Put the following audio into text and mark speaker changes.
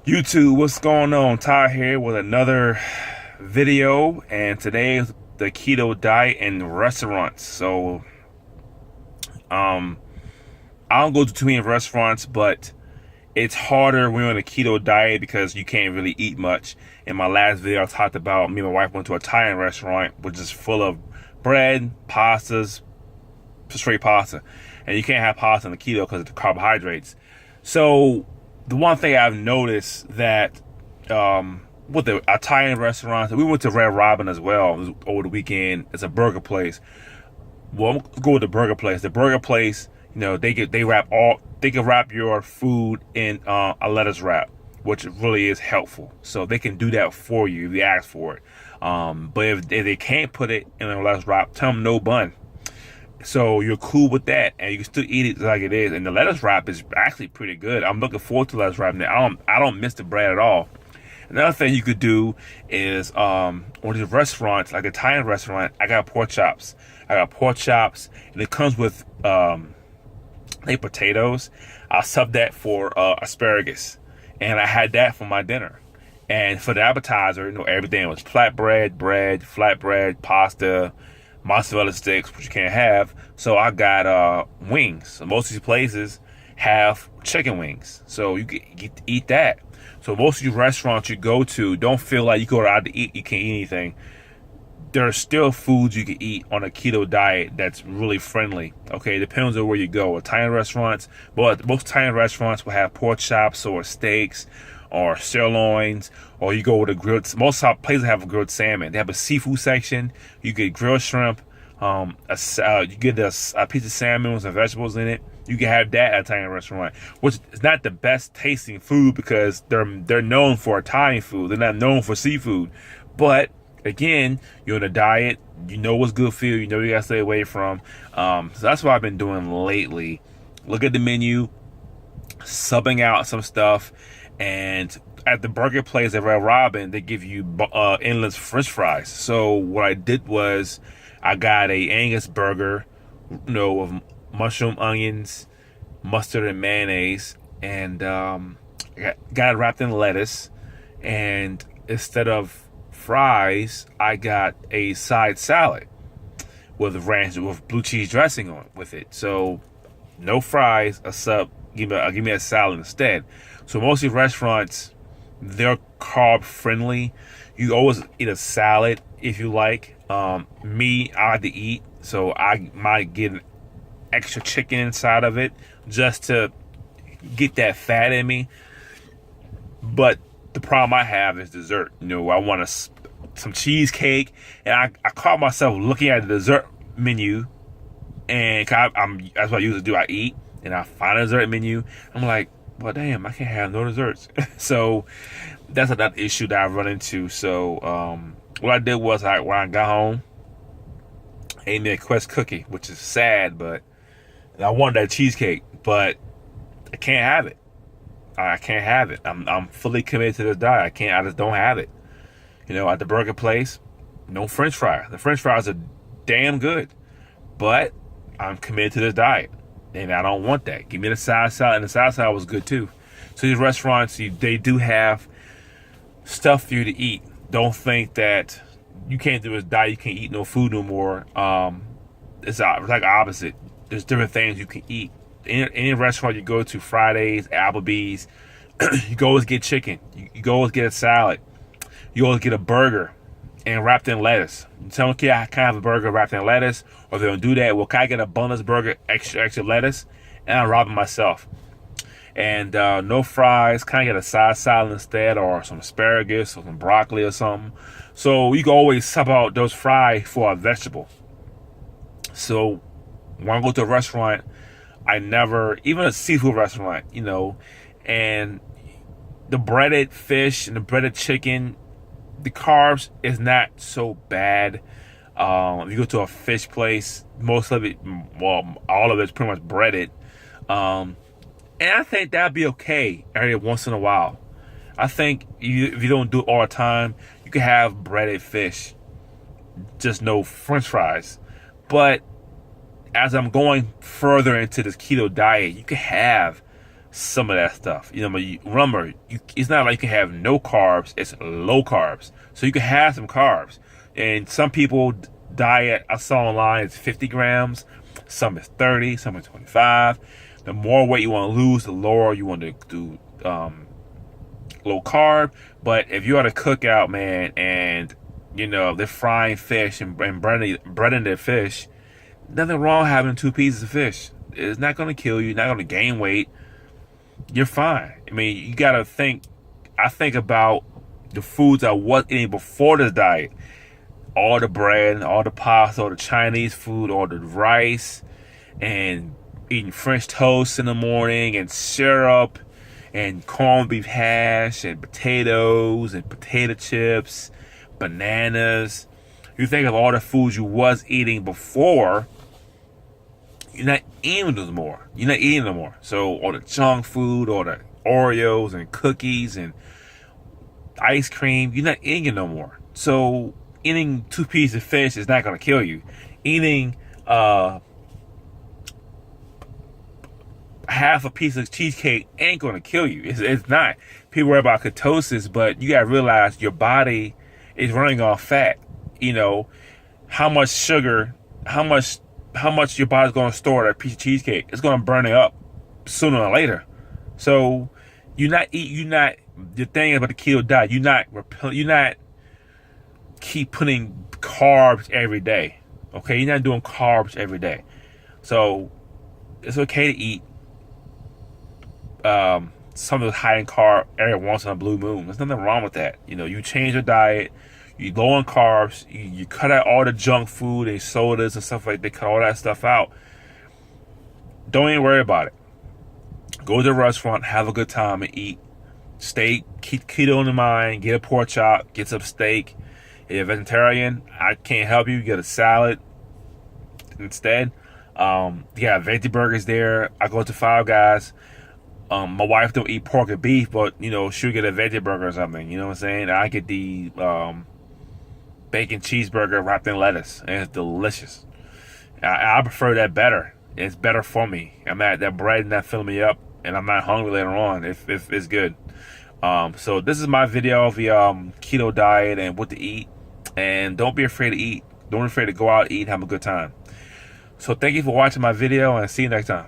Speaker 1: YouTube, what's going on? Ty here with another video, and today is the keto diet in restaurants. Um, I don't go to too many restaurants, but it's harder when you're on a keto diet because you can't really eat much. In my last video, I talked about me and my wife went to an Italian restaurant, which is full of bread, pastas, straight pasta, and you can't have pasta on the keto because of the carbohydrates. So the one thing I've noticed that with the Italian restaurants, we went to Red Robin as well over the weekend. It's a burger place. Well, I'm go with the burger place. The burger place, they can wrap your food in a lettuce wrap, which really is helpful. So they can do that for you if you ask for it. But if they can't put it in a lettuce wrap, tell them no bun. So you're cool with that, and you can still eat it like it is. And the lettuce wrap is actually pretty good. I'm looking forward to lettuce wrap now. I don't miss the bread at all. Another thing you could do is on these restaurants, like Italian restaurant, I got pork chops. And it comes with potatoes. I'll sub that for asparagus, and I had that for my dinner. And for the appetizer, everything was flatbread, pasta, mozzarella sticks, which you can't have. So I got wings. So most of these places have chicken wings, so you can eat that. So most of these restaurants you go to, don't feel like you go out to eat, you can't eat anything. There are still foods you can eat on a keto diet that's really friendly. Okay, it depends on where you go. Italian restaurants, but most Italian restaurants will have pork chops or steaks or sirloins, or you go with a grilled. Most places have a grilled salmon. They have a seafood section. You get grilled shrimp. You get a piece of salmon with some vegetables in it. You can have that at an Italian restaurant, which is not the best tasting food because they're known for Italian food. They're not known for seafood. But again, you're on a diet. You know what's good for you. You know you gotta stay away from. So that's what I've been doing lately. Look at the menu, subbing out some stuff. And at the burger place at Red Robin, they give you endless French fries. So what I did was I got a Angus burger, with mushroom, onions, mustard, and mayonnaise, and got it wrapped in lettuce. And instead of fries, I got a side salad with blue cheese dressing on with it. So no fries, a sub. Give me a salad instead. So most of the restaurants, they're carb friendly. You always eat a salad if you like. Me, I like to eat, so I might get an extra chicken inside of it just to get that fat in me. But the problem I have is dessert. I want some cheesecake, and I caught myself looking at the dessert menu, and that's what I usually do. I eat, and I find a dessert menu. I'm like, well, damn, I can't have no desserts. So that's another issue that I run into. So what I did was when I got home, I ate me a Quest cookie, which is sad, but I wanted that cheesecake, but I can't have it. I can't have it. I'm fully committed to this diet. I just don't have it. At the burger place, no French fry. The French fries are damn good, but I'm committed to this diet, and I don't want that. Give me the side salad, and the side salad was good too. So these restaurants, they do have stuff for you to eat. Don't think that you can't do this diet, you can't eat no food no more. It's like opposite. There's different things you can eat. Any restaurant you go to, Fridays, Applebee's, you go always get chicken. You go always get a salad. You always get a burger and wrapped in lettuce. You tell them, okay, I can't have a burger wrapped in lettuce, or if they don't do that, well, can I get a boneless burger, extra lettuce, and I rob it myself. And no fries, can I get a side salad instead, or some asparagus, or some broccoli or something. So you can always sub out those fries for a vegetable. So when I go to a restaurant, even a seafood restaurant, and the breaded fish and the breaded chicken, the carbs is not so bad. If you go to a fish place, most of it, well, all of it's pretty much breaded. And I think that'd be okay every once in a while. I think if you don't do it all the time, you can have breaded fish, just no French fries. But as I'm going further into this keto diet, you can have some of that stuff. You know, but remember, it's not like you can have no carbs. It's low carbs. So you can have some carbs. And some people diet I saw online is 50 grams. Some is 30. Some is 25. The more weight you want to lose, the lower you want to do low carb. But if you're at a cookout, man, and you know they're frying fish and breading their fish, nothing wrong having 2 pieces of fish. It's not going to kill you. Not going to gain weight. You're fine. I mean, you got to think. I think about the foods I was eating before this diet. All the bread, all the pasta, all the Chinese food, all the rice, and eating French toast in the morning, and syrup, and corned beef hash, and potatoes, and potato chips, bananas. You think of all the foods you was eating before, you're not eating those more. You're not eating no more. So all the junk food, all the Oreos and cookies and ice cream, you're not eating it no more. So eating 2 pieces of fish is not going to kill you. Eating half a piece of cheesecake ain't going to kill you. It's not. People worry about ketosis, but you got to realize your body is running off fat. You know, how much sugar, how much your body's going to store that piece of cheesecake. It's going to burn it up sooner or later. So the thing about the keto diet, you're not keep putting carbs every day. Okay, you're not doing carbs every day. So it's okay to eat something high in carb every once in a blue moon. There's nothing wrong with that. You know, you change your diet, you low on carbs, you cut out all the junk food and sodas and stuff like that. Cut all that stuff out. Don't even worry about it. Go to the restaurant, have a good time, and eat. Stay keto in the mind. Get a pork chop, get some steak. If you're a vegetarian, I can't help you. Get a salad instead. You got veggie burgers there. I go to Five Guys. My wife don't eat pork or beef, but you know she'll get a veggie burger or something. You know what I'm saying? I get the bacon cheeseburger wrapped in lettuce, and it's delicious. I prefer that better. It's better for me. That bread not filling me up, and I'm not hungry later on. If it's good. So this is my video of the keto diet and what to eat. And don't be afraid to eat. Don't be afraid to go out, eat, have a good time. So thank you for watching my video, and see you next time.